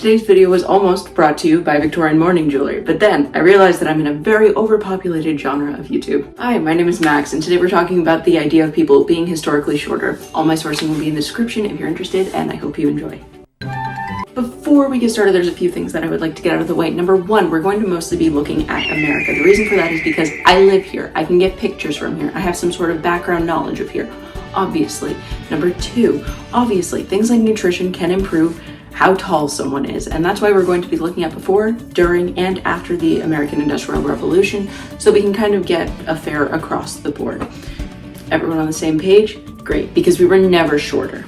Today's video was almost brought to you by Victorian morning jewelry, but then I realized that I'm in a very overpopulated genre of YouTube. Hi, my name is Max, and today we're talking about the idea of people being historically shorter. All my sourcing will be in the description if you're interested, and I hope you enjoy. Before we get started, there's a few things that I would like to get out of the way. Number one, we're going to mostly be looking at America. The reason for that is because I live here. I can get pictures from here. I have some sort of background knowledge of here, obviously. Number two, obviously, things like nutrition can improve how tall someone is, and that's why we're going to be looking at before, during, and after the American Industrial Revolution, so we can kind of get a fair across the board. Everyone on the same page? Great, because we were never shorter.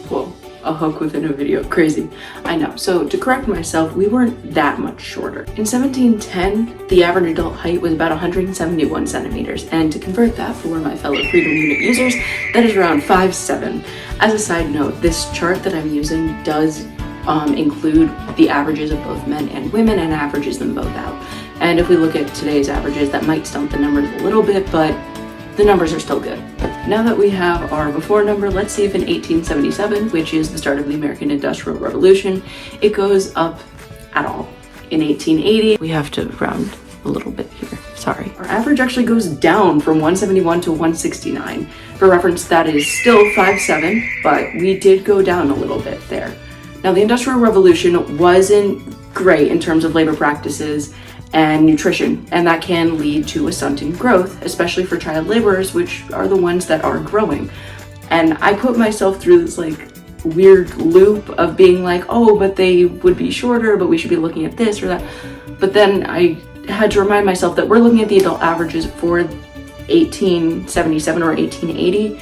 Whoa, a hook within a video, crazy. I know, so to correct myself, we weren't that much shorter. In 1710, the average adult height was about 171 centimeters, and to convert that for my fellow Freedom Unit users, that is around 5'7". As a side note, this chart that I'm using does include the averages of both men and women and averages them both out. And if we look at today's averages, that might stump the numbers a little bit, but the numbers are still good. Now that we have our before number, let's see if in 1877, which is the start of the American Industrial Revolution, it goes up at all. In 1880, we have to round a little bit here, sorry. Our average actually goes down from 171 to 169. For reference, that is still 5'7", but we did go down a little bit there. Now, the Industrial Revolution wasn't great in terms of labor practices and nutrition, and that can lead to a stunting growth, especially for child laborers, which are the ones that are growing. And I put myself through this like weird loop of being like, oh, but they would be shorter, but we should be looking at this or that. But then I had to remind myself that we're looking at the adult averages for 1877 or 1880,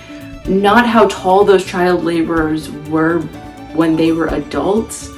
not how tall those child laborers were when they were adults.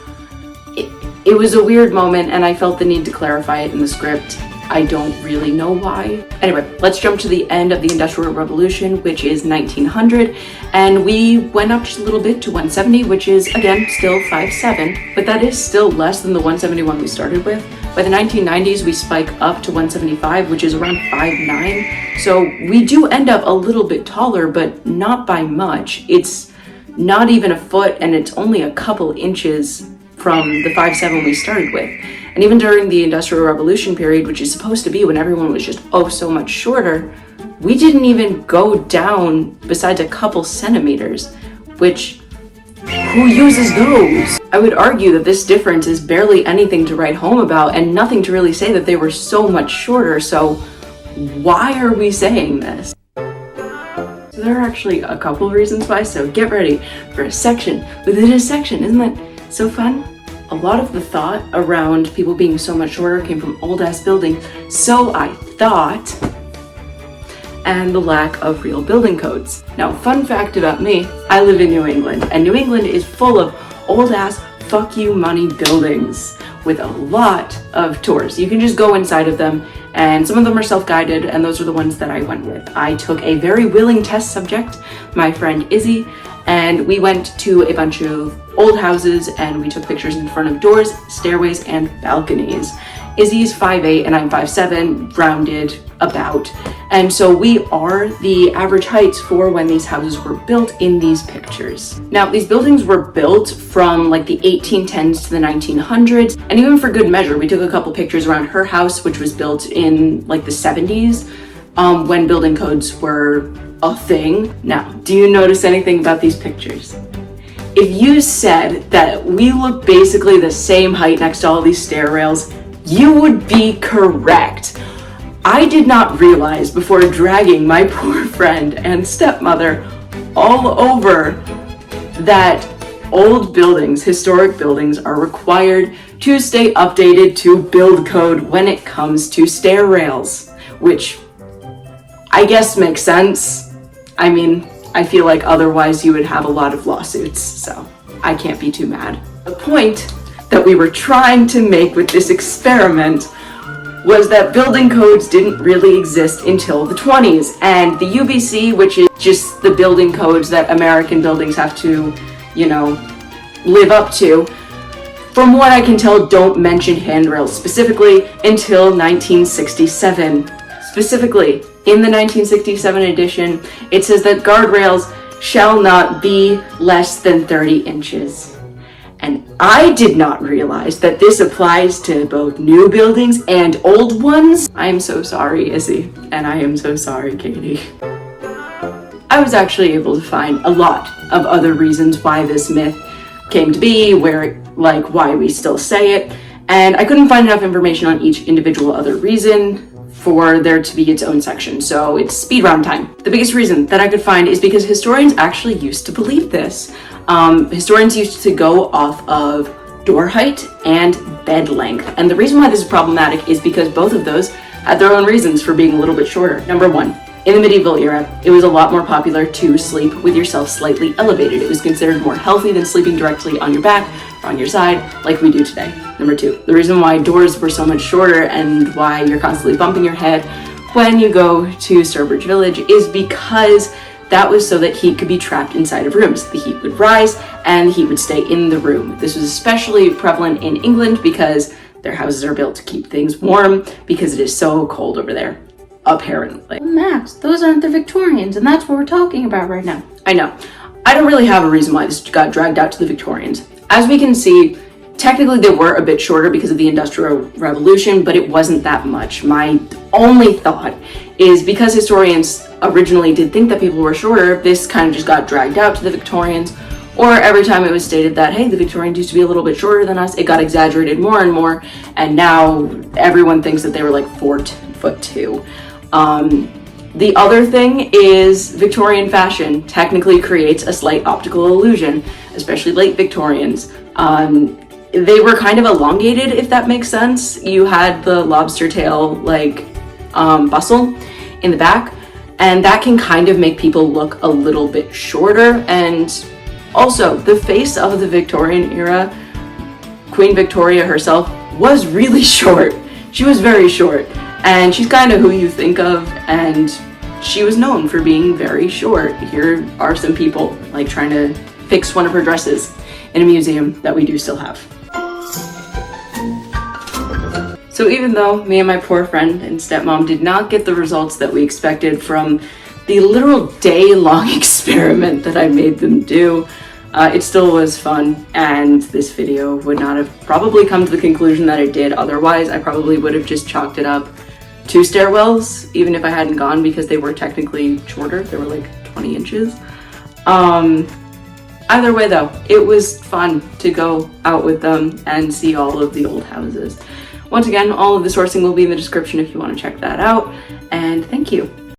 It was a weird moment, and I felt the need to clarify it in the script. I don't really know why. Anyway, let's jump to the end of the Industrial Revolution, which is 1900, and we went up just a little bit to 170, which is, again, still 5'7", but that is still less than the 171 we started with. By the 1990s, we spike up to 175, which is around 5'9", so we do end up a little bit taller, but not by much. It's not even a foot, and it's only a couple inches from the 5'7" we started with. And even during the Industrial Revolution period, which is supposed to be when everyone was just oh so much shorter, we didn't even go down besides a couple centimeters, which, who uses those? I would argue that this difference is barely anything to write home about and nothing to really say that they were so much shorter, so why are we saying this? So there are actually a couple reasons why, so get ready for a section within a section. Isn't that so fun? A lot of the thought around people being so much shorter came from old-ass buildings, so I thought, and the lack of real building codes. Now, fun fact about me, I live in New England, and New England is full of old-ass fuck you money buildings with a lot of tours. You can just go inside of them, and some of them are self-guided, and those are the ones that I went with. I took a very willing test subject, my friend Izzie, and we went to a bunch of old houses and we took pictures in front of doors, stairways, and balconies. Izzie's 5'8" and I'm 5'7", rounded about. And so we are the average heights for when these houses were built in these pictures. Now, these buildings were built from like the 1810s to the 1900s, and even for good measure, we took a couple pictures around her house, which was built in like the 70s, when building codes were a thing. Now, do you notice anything about these pictures? If you said that we look basically the same height next to all these stair rails, you would be correct. I did not realize before dragging my poor friend and stepmother all over that old buildings, historic buildings, are required to stay updated to build code when it comes to stair rails, which I guess makes sense. I mean, I feel like otherwise you would have a lot of lawsuits, so I can't be too mad. The point that we were trying to make with this experiment was that building codes didn't really exist until the 20s, and the UBC, which is just the building codes that American buildings have to, you know, live up to, from what I can tell, don't mention handrails specifically until 1967. Specifically, in the 1967 edition, it says that guardrails shall not be less than 30 inches. And I did not realize that this applies to both new buildings and old ones. I am so sorry, Izzie, and I am so sorry, Katie. I was actually able to find a lot of other reasons why this myth came to be, why we still say it, and I couldn't find enough information on each individual other reason for there to be its own section, so it's speed round time. The biggest reason that I could find is because historians actually used to believe this. Historians used to go off of door height and bed length, and the reason why this is problematic is because both of those had their own reasons for being a little bit shorter. Number one, in the medieval era, it was a lot more popular to sleep with yourself slightly elevated. It was considered more healthy than sleeping directly on your back or on your side like we do today. Number two, the reason why doors were so much shorter and why you're constantly bumping your head when you go to Sturbridge Village is because that was so that heat could be trapped inside of rooms. The heat would rise and the heat would stay in the room. This was especially prevalent in England because their houses are built to keep things warm because it is so cold over there. Apparently. Max, those aren't the Victorians, and that's what we're talking about right now. I know. I don't really have a reason why this got dragged out to the Victorians. As we can see, technically they were a bit shorter because of the Industrial Revolution, but it wasn't that much. My only thought is because historians originally did think that people were shorter, this kind of just got dragged out to the Victorians, or every time it was stated that, hey, the Victorians used to be a little bit shorter than us, it got exaggerated more and more, and now everyone thinks that they were like 4'2". The other thing is Victorian fashion technically creates a slight optical illusion, especially late Victorians. They were kind of elongated, if that makes sense. You had the lobster tail bustle in the back, and that can kind of make people look a little bit shorter. And also, the face of the Victorian era, Queen Victoria herself, was really short. She was very short. And she's kind of who you think of, and she was known for being very short. Here are some people trying to fix one of her dresses in a museum that we do still have. So even though me and my poor friend and stepmom did not get the results that we expected from the literal day-long experiment that I made them do, it still was fun, and this video would not have probably come to the conclusion that it did otherwise. I probably would have just chalked it up to stairwells, even if I hadn't gone, because they were technically shorter. They were like 20 inches. Either way though, it was fun to go out with them and see all of the old houses. Once again, all of the sourcing will be in the description if you want to check that out, and thank you.